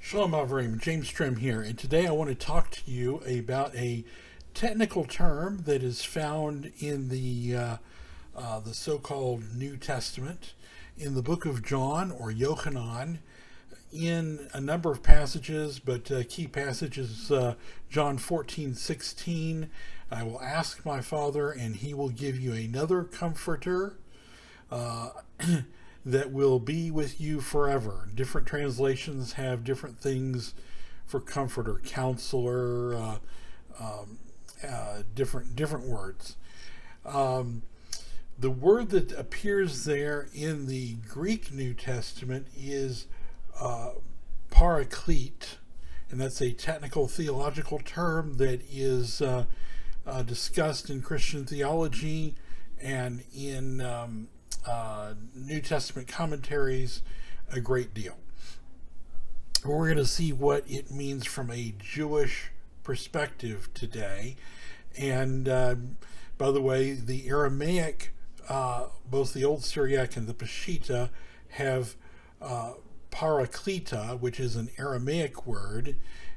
Shalom Avrim, James Trim here, and today I want to talk to you about a technical term that is found in the so-called New Testament, in the book of John or Yochanan, in a number of passages, but key passages, John 14:16. I will ask my Father, and he will give you another comforter that will be with you forever. Different translations have different things for comforter, counselor, different words. The word that appears there in the Greek New Testament is paraclete, and that's a technical theological term that is discussed in Christian theology and in New Testament commentaries a great deal. We're going to see what it means from a Jewish perspective today. And by the way, the Aramaic, both the Old Syriac and the Peshitta, have paraclete, which is an Aramaic word,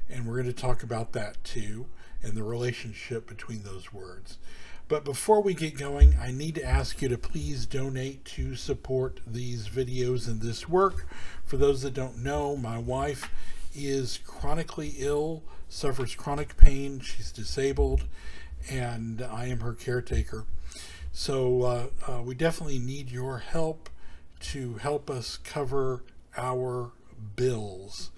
and we're going to talk about that too, and the relationship between those words. But before we get going, I need to ask you to please donate to support these videos and this work. For those that don't know, my wife is chronically ill, suffers chronic pain, she's disabled, and I am her caretaker. So we definitely need your help to help us cover our bills.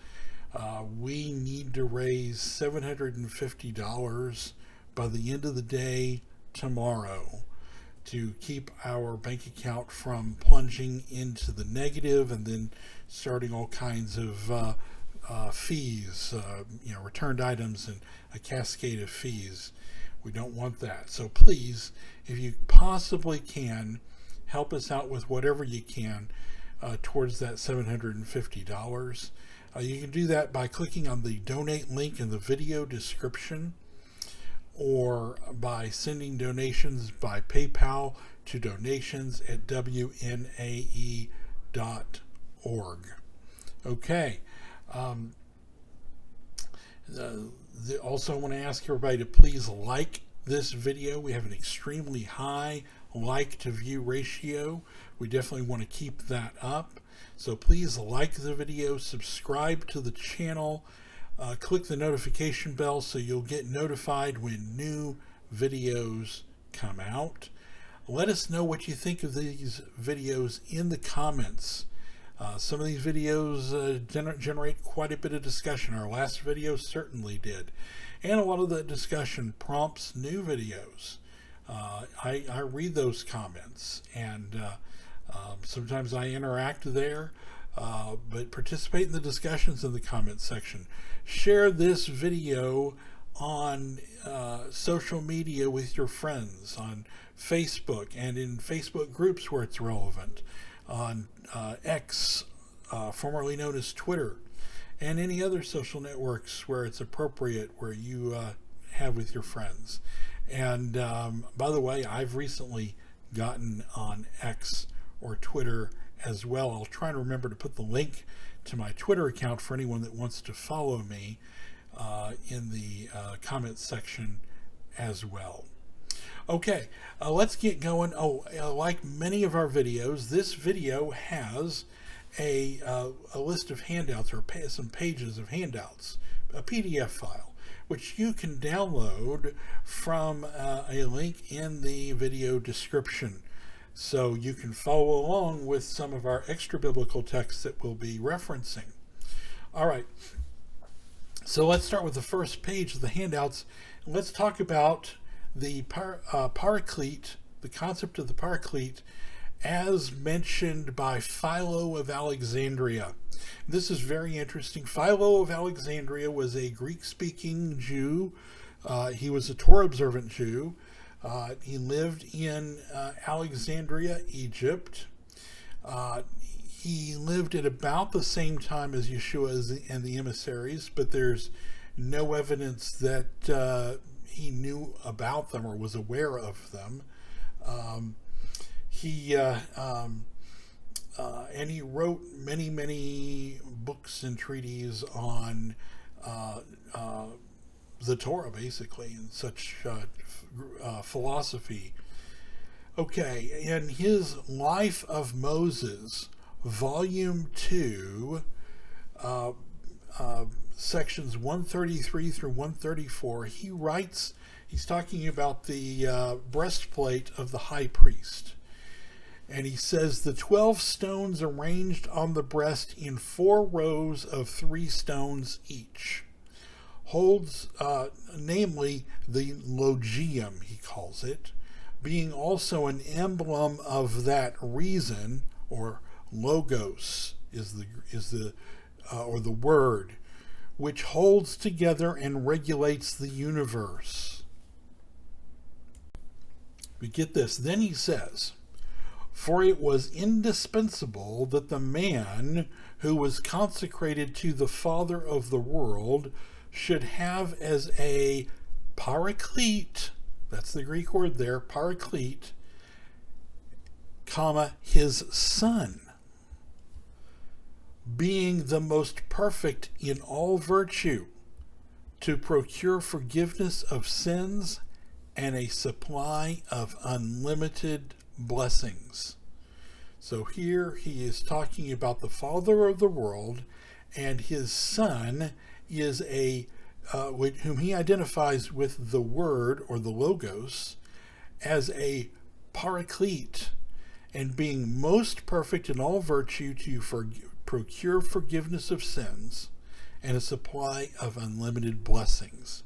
We need to raise $750 by the end of the day tomorrow to keep our bank account from plunging into the negative and then starting all kinds of fees, returned items and a cascade of fees. We don't want that. So please, if you possibly can, help us out with whatever you can towards that $750. You can do that by clicking on the donate link in the video description, or by sending donations by PayPal to donations@wnae.org. Okay. Also, I want to ask everybody to please like this video. We have an extremely high like to view ratio. We definitely want to keep that up. So please like the video, subscribe to the channel, click the notification bell so you'll get notified when new videos come out. Let us know what you think of these videos in the comments. Some of these videos generate quite a bit of discussion. Our last video certainly did. And a lot of that discussion prompts new videos. I read those comments, and sometimes I interact there. But participate in the discussions in the comments section. Share this video on social media with your friends, on Facebook and in Facebook groups where it's relevant, on X, formerly known as Twitter, and any other social networks where it's appropriate, where you have with your friends. And by the way, I've recently gotten on X or Twitter as well. I'll try and remember to put the link to my Twitter account for anyone that wants to follow me in the comments section as well. Okay, let's get going. Like many of our videos, this video has a list of handouts, or some pages of handouts, a PDF file, which you can download from a link in the video description. So you can follow along with some of our extra biblical texts that we'll be referencing. All right, so let's start with the first page of the handouts. Let's talk about the paraclete, the concept of the paraclete, as mentioned by Philo of Alexandria. This is very interesting. Philo of Alexandria was a Greek-speaking Jew. He was a Torah-observant Jew. He lived in Alexandria, Egypt. He lived at about the same time as Yeshua and the emissaries, but there's no evidence that he knew about them or was aware of them. And he wrote many books and treatises on the Torah, basically, and such philosophy. Okay, in his Life of Moses, Volume 2, sections 133 through 134, he writes, he's talking about the breastplate of the high priest. And he says, the 12 stones arranged on the breast in 4 rows of 3 stones each holds, namely, the logium, he calls it, being also an emblem of that reason, or logos is the word, which holds together and regulates the universe. We get this. Then he says, for it was indispensable that the man who was consecrated to the Father of the world should have as a paraclete, that's the Greek word there, paraclete, comma, his son, being the most perfect in all virtue, to procure forgiveness of sins and a supply of unlimited blessings. So here he is talking about the Father of the world, and his son is whom he identifies with the word, or the logos, as a paraclete, and being most perfect in all virtue to procure forgiveness of sins and a supply of unlimited blessings.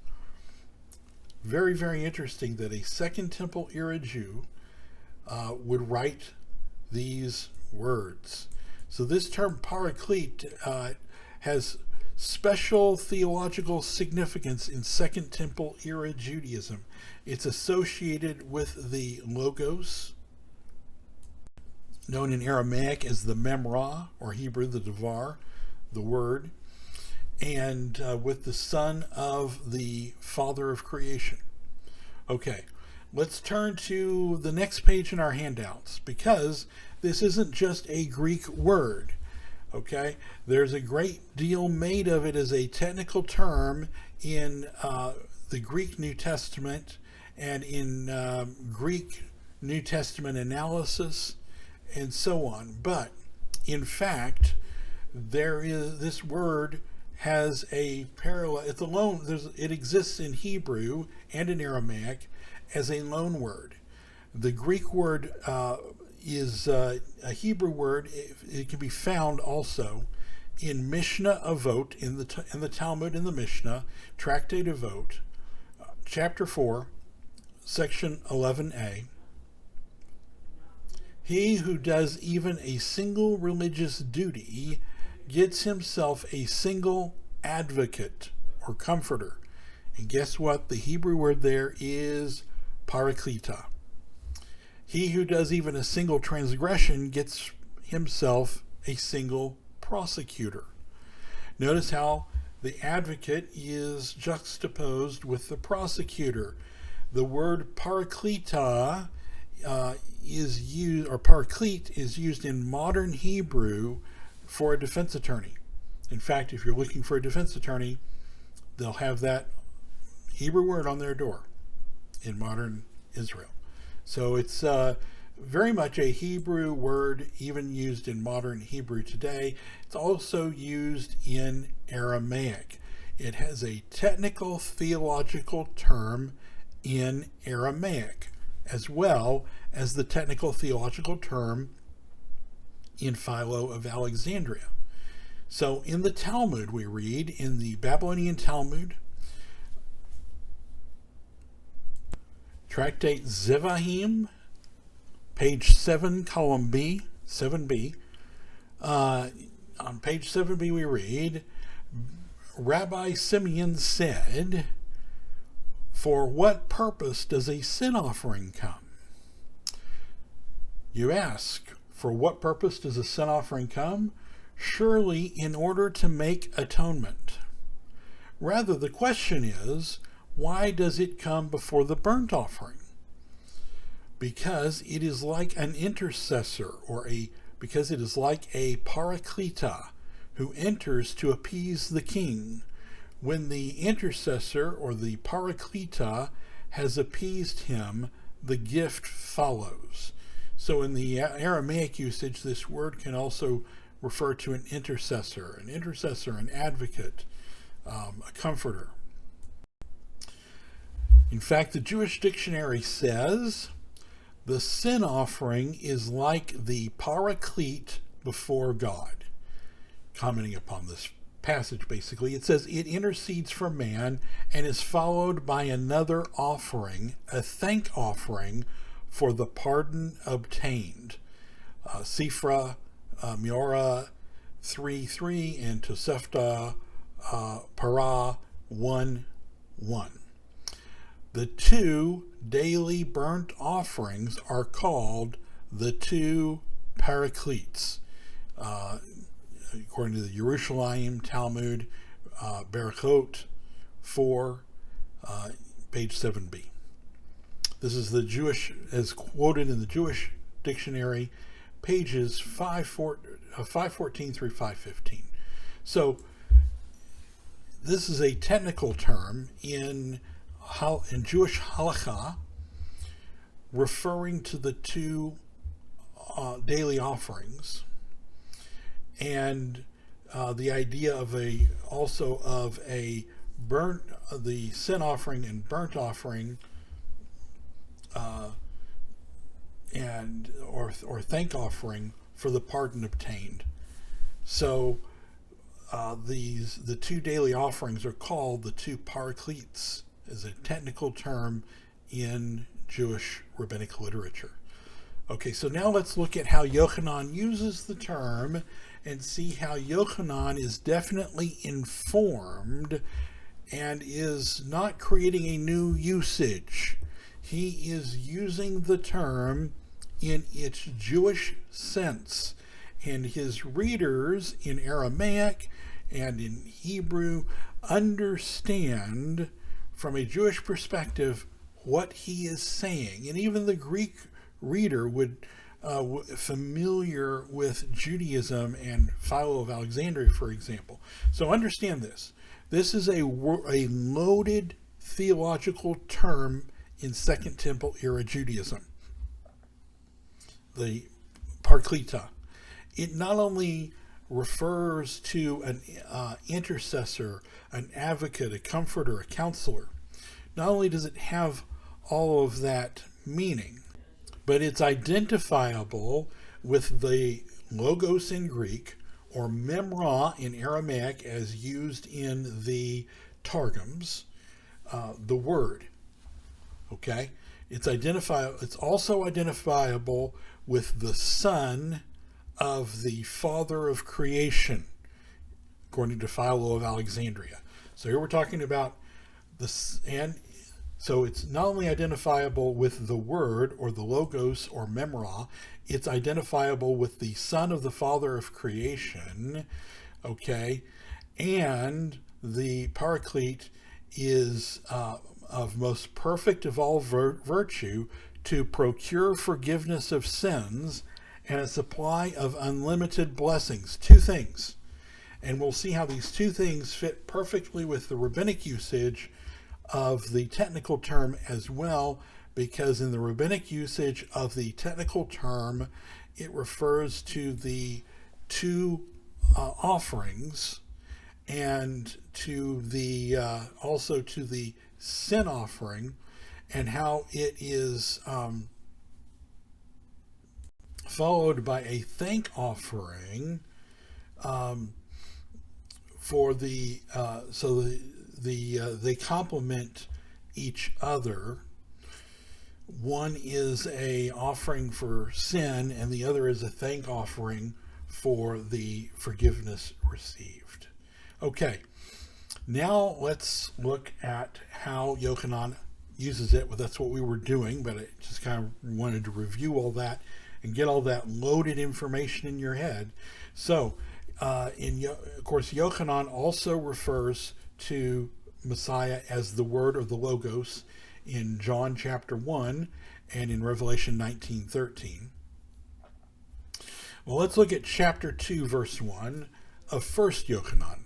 Very, very interesting that a Second Temple era Jew would write these words. So this term paraclete has special theological significance in Second Temple era Judaism. It's associated with the logos, known in Aramaic as the memra, or Hebrew the devar, the word, and with the son of the Father of creation. Okay, let's turn to the next page in our handouts, because this isn't just a Greek word. Okay, there's a great deal made of it as a technical term in the Greek New Testament and in Greek New Testament analysis and so on. But in fact, this word has a parallel. It's alone. It exists in Hebrew and in Aramaic as a loan word. The Greek word is a Hebrew word. It can be found also in Mishnah Avot, in the Talmud, in the Mishnah, Tractate Avot, chapter 4, section 11a. He who does even a single religious duty gets himself a single advocate or comforter. And guess what? The Hebrew word there is paraclete. He who does even a single transgression gets himself a single prosecutor. Notice how the advocate is juxtaposed with the prosecutor. The word paraclete is used, or paraclete is used in modern Hebrew for a defense attorney. In fact, if you're looking for a defense attorney, they'll have that Hebrew word on their door in modern Israel. So it's very much a Hebrew word, even used in modern Hebrew today. It's also used in Aramaic. It has a technical theological term in Aramaic, as well as the technical theological term in Philo of Alexandria. So in the Talmud, we read, in the Babylonian Talmud, Tractate Zevahim, page 7, column B, 7b. On page 7b we read, Rabbi Simeon said, for what purpose does a sin offering come? You ask, for what purpose does a sin offering come? Surely in order to make atonement. Rather, the question is, why does it come before the burnt offering? Because it is like an intercessor, because it is like a paraclete who enters to appease the king. When the intercessor or the paraclete has appeased him, the gift follows. So in the Aramaic usage, this word can also refer to an intercessor, an advocate, a comforter. In fact, the Jewish dictionary says the sin offering is like the paraclete before God. Commenting upon this passage, basically, it says it intercedes for man and is followed by another offering, a thank offering for the pardon obtained. Sifra, Miora 3:3 and Tosefta Para 1:1. The two daily burnt offerings are called the two paracletes. According to the Yerushalayim Talmud, Paraclete 4, page 7b. This is the Jewish, as quoted in the Jewish dictionary, pages 514 through 515. So this is a technical term in Jewish halakha, referring to the two daily offerings, and the idea of the sin offering and burnt offering, or thank offering for the pardon obtained. So the two daily offerings are called the two paracletes, as a technical term in Jewish rabbinic literature. Okay, so now let's look at how Yochanan uses the term and see how Yochanan is definitely informed and is not creating a new usage. He is using the term in its Jewish sense, and his readers in Aramaic and in Hebrew understand from a Jewish perspective what he is saying. And even the Greek reader would familiar with Judaism and Philo of Alexandria, for example. So understand this. This is a loaded theological term in Second Temple era Judaism. The paraclete. It not only refers to an intercessor, an advocate, a comforter, a counselor. Not only does it have all of that meaning, but it's identifiable with the logos in Greek, or memra in Aramaic as used in the Targums, the word. Okay? It's also identifiable with the son of the father of creation, according to Philo of Alexandria. So here we're talking about this, and so it's not only identifiable with the word, or the logos, or memra, it's identifiable with the son of the father of creation, okay? And the paraclete is of most perfect of all virtue, to procure forgiveness of sins and a supply of unlimited blessings. Two things. And we'll see how these two things fit perfectly with the rabbinic usage of the technical term as well, because in the rabbinic usage of the technical term, it refers to the two offerings, and to the also to the sin offering, and how it is followed by a thank offering for the they complement each other. One is a offering for sin, and the other is a thank offering for the forgiveness received. Okay, now let's look at how Yochanan uses it. Well, that's what we were doing, but I just kind of wanted to review all that and get all that loaded information in your head. So, of course, Yochanan also refers to Messiah as the Word, or the Logos, in John chapter 1 and in Revelation 19:13. Well, let's look at chapter 2, verse 1. of 1 Yochanan.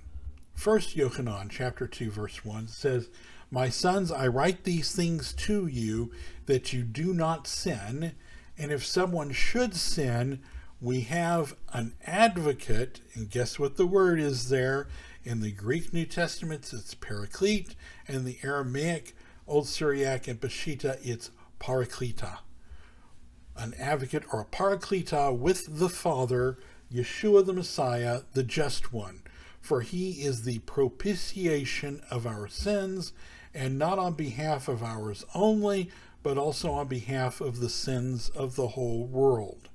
1 Yochanan chapter 2 verse 1 says, "My sons, I write these things to you that you do not sin. And if someone should sin, we have an advocate," and guess what the word is there? In the Greek New Testaments, it's paraclete, and the Aramaic, Old Syriac, and Peshitta, it's paraclete. An advocate or a paraclete with the Father, Yeshua the Messiah, the Just One. For he is the propitiation of our sins, and not on behalf of ours only, but also on behalf of the sins of the whole world.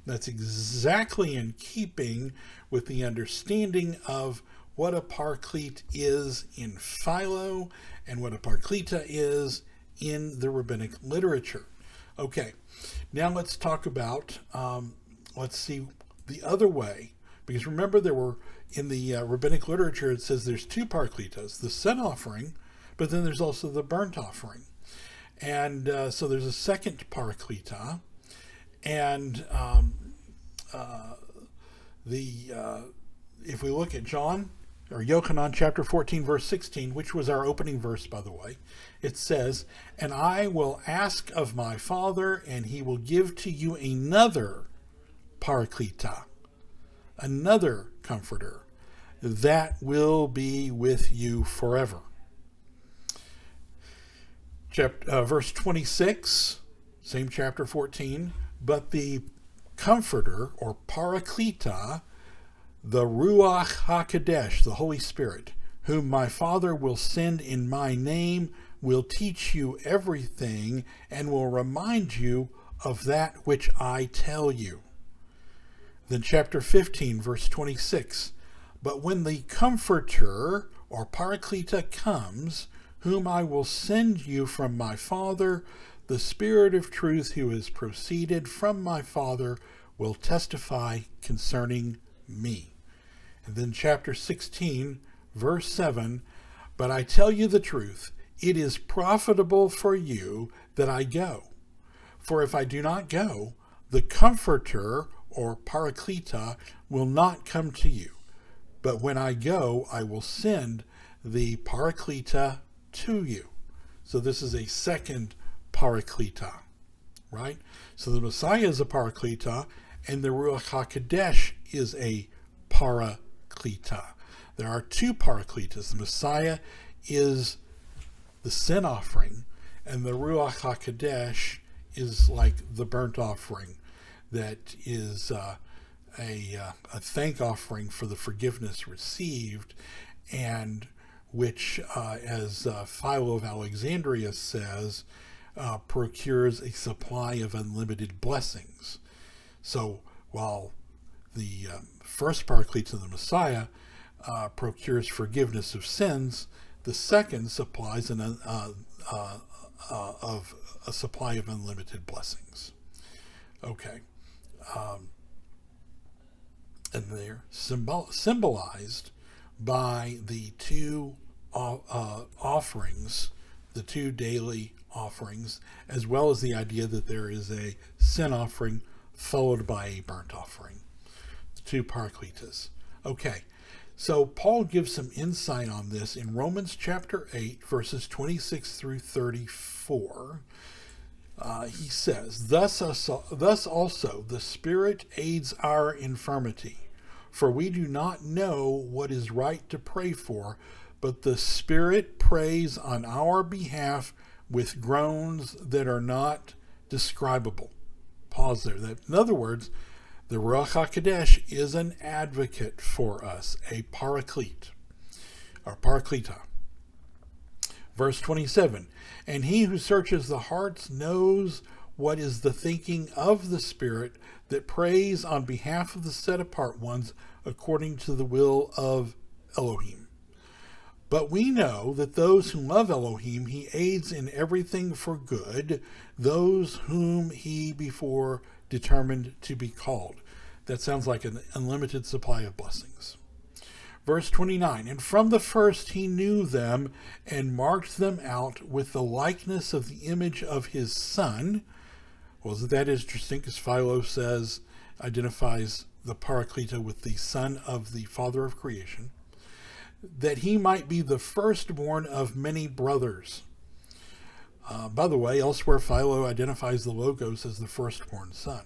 That's exactly in keeping with the understanding of what a paraclete is in Philo and what a paraclete is in the rabbinic literature. Okay, now let's talk about, let's see the other way. Because remember, there were, in the rabbinic literature, it says there's two paracletes, the sin offering, but then there's also the burnt offering. And so there's a second paraclete. And if we look at John, or Yochanan chapter 14, verse 16, which was our opening verse, by the way, it says, "And I will ask of my Father, and he will give to you another paraclete," another comforter, "that will be with you forever." Verse 26, same chapter 14, "But the comforter, or paraclete, the Ruach HaKodesh, the Holy Spirit, whom my Father will send in my name, will teach you everything and will remind you of that which I tell you." Then chapter 15, verse 26, "But when the Comforter, or Paraclete, comes, whom I will send you from my Father, the Spirit of truth who has proceeded from my Father will testify concerning me." And then chapter 16, verse 7, "But I tell you the truth, it is profitable for you that I go. For if I do not go, the Comforter, or Paraclete, will not come to you. But when I go, I will send the Paraclete to you." So this is a second Paraclete, right? So the Messiah is a Paraclete, and the Ruach HaKodesh is a Paraclete. There are two Paracletes. The Messiah is the sin offering, and the Ruach HaKodesh is like the burnt offering that is a thank offering for the forgiveness received, and which, as Philo of Alexandria says, procures a supply of unlimited blessings. So while the first Paraclete of the Messiah procures forgiveness of sins, the second supplies of a supply of unlimited blessings. Okay. And they're symbolized by the two offerings, the two daily offerings, as well as the idea that there is a sin offering followed by a burnt offering. The two Paracletes. Okay, so Paul gives some insight on this in Romans chapter 8, verses 26 through 34. He says, Thus also the Spirit aids our infirmity, for we do not know what is right to pray for, but the Spirit prays on our behalf with groans that are not describable. Pause there. In other words, the Ruach HaKodesh is an advocate for us, a paraclete, or paraclete. Verse 27, "And he who searches the hearts knows what is the thinking of the Spirit, that prays on behalf of the set-apart ones according to the will of Elohim. But we know that those who love Elohim he aids in everything for good, those whom he before determined to be called." That sounds like an unlimited supply of blessings. Verse 29, "And from the first he knew them and marked them out with the likeness of the image of his Son." Well, isn't that interesting? Because Philo identifies the Paraclete with the son of the father of creation, that he might be the firstborn of many brothers. By the way, elsewhere Philo identifies the Logos as the firstborn son.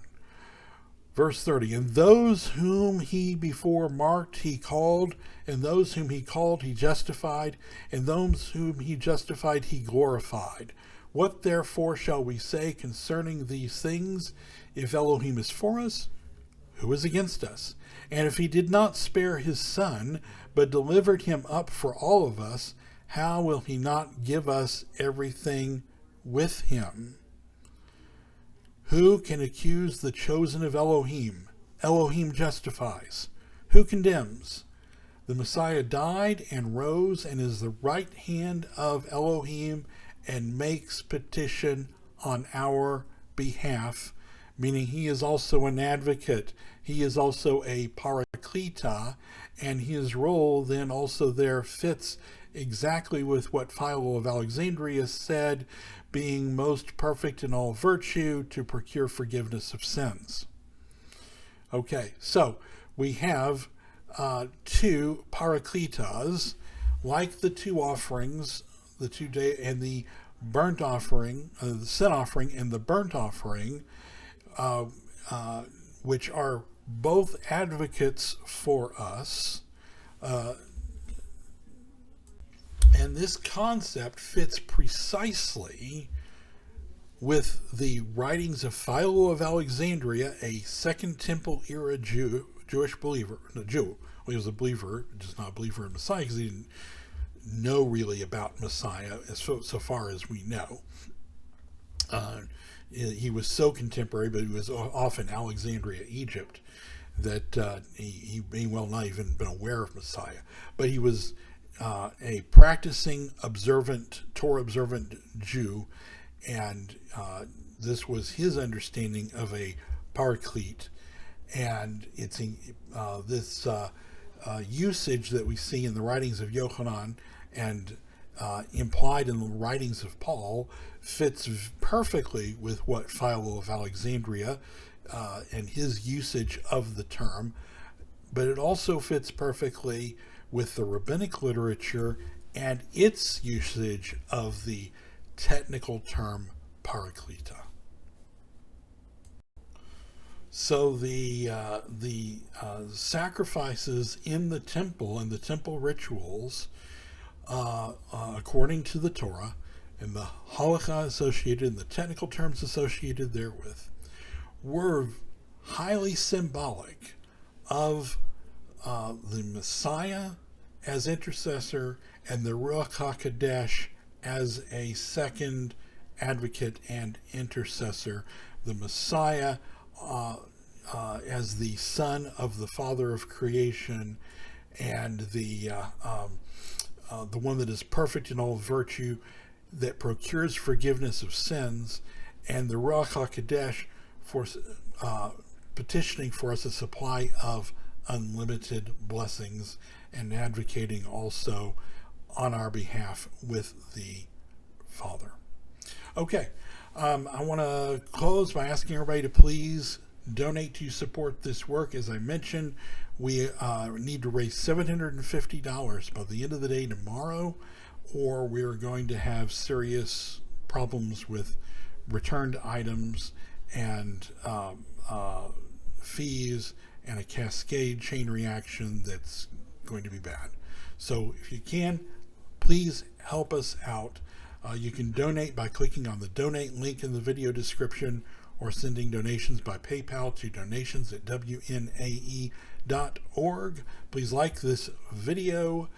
Verse 30, and those whom he before marked he called, and those whom he called he justified, and those whom he justified he glorified. What therefore shall we say concerning these things? If Elohim is for us, who is against us? And if he did not spare his son, but delivered him up for all of us, how will he not give us everything with him? Who can accuse the chosen of Elohim? Elohim justifies. Who condemns? The Messiah died and rose and is the right hand of Elohim and makes petition on our behalf, meaning he is also an advocate. He is also a paraclete, and his role then also there fits exactly with what Philo of Alexandria said, being most perfect in all virtue to procure forgiveness of sins. Okay, so we have two paracletes, like the two offerings, the 2 day and the burnt offering, the sin offering and the burnt offering, which are both advocates for us. And this concept fits precisely with the writings of Philo of Alexandria, a Second Temple era Jewish believer. No, Jew. Well, he was a believer, just not a believer in Messiah, because he didn't know really about Messiah so far as we know. He was so contemporary, but he was off in Alexandria, Egypt, that he may well not even been aware of Messiah. But he was a practicing, observant, Torah observant Jew, and this was his understanding of a paraclete. And it's this usage that we see in the writings of Yochanan and implied in the writings of Paul fits perfectly with what Philo of Alexandria and his usage of the term, but it also fits perfectly with the rabbinic literature and its usage of the technical term paraclete. So the sacrifices in the temple and the temple rituals, according to the Torah, and the halakha associated and the technical terms associated therewith, were highly symbolic of the Messiah as intercessor and the Ruach HaKodesh as a second advocate and intercessor. The Messiah as the son of the father of creation, and the one that is perfect in all virtue, that procures forgiveness of sins, and the Ruach HaKodesh for petitioning for us a supply of unlimited blessings and advocating also on our behalf with the Father. Okay, I want to close by asking everybody to please donate to support this work. As I mentioned, we need to raise $750 by the end of the day tomorrow, or we're going to have serious problems with returned items and fees and a cascade chain reaction that's going to be bad. So if you can, please help us out. You can donate by clicking on the donate link in the video description, or sending donations by PayPal to donations@wnae.org. Please like this video,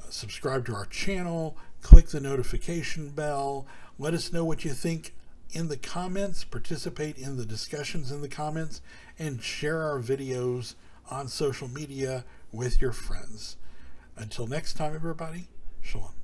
subscribe to our channel, click the notification bell. Let us know what you think in the comments, participate in the discussions in the comments, and share our videos on social media with your friends. Until next time, everybody, shalom.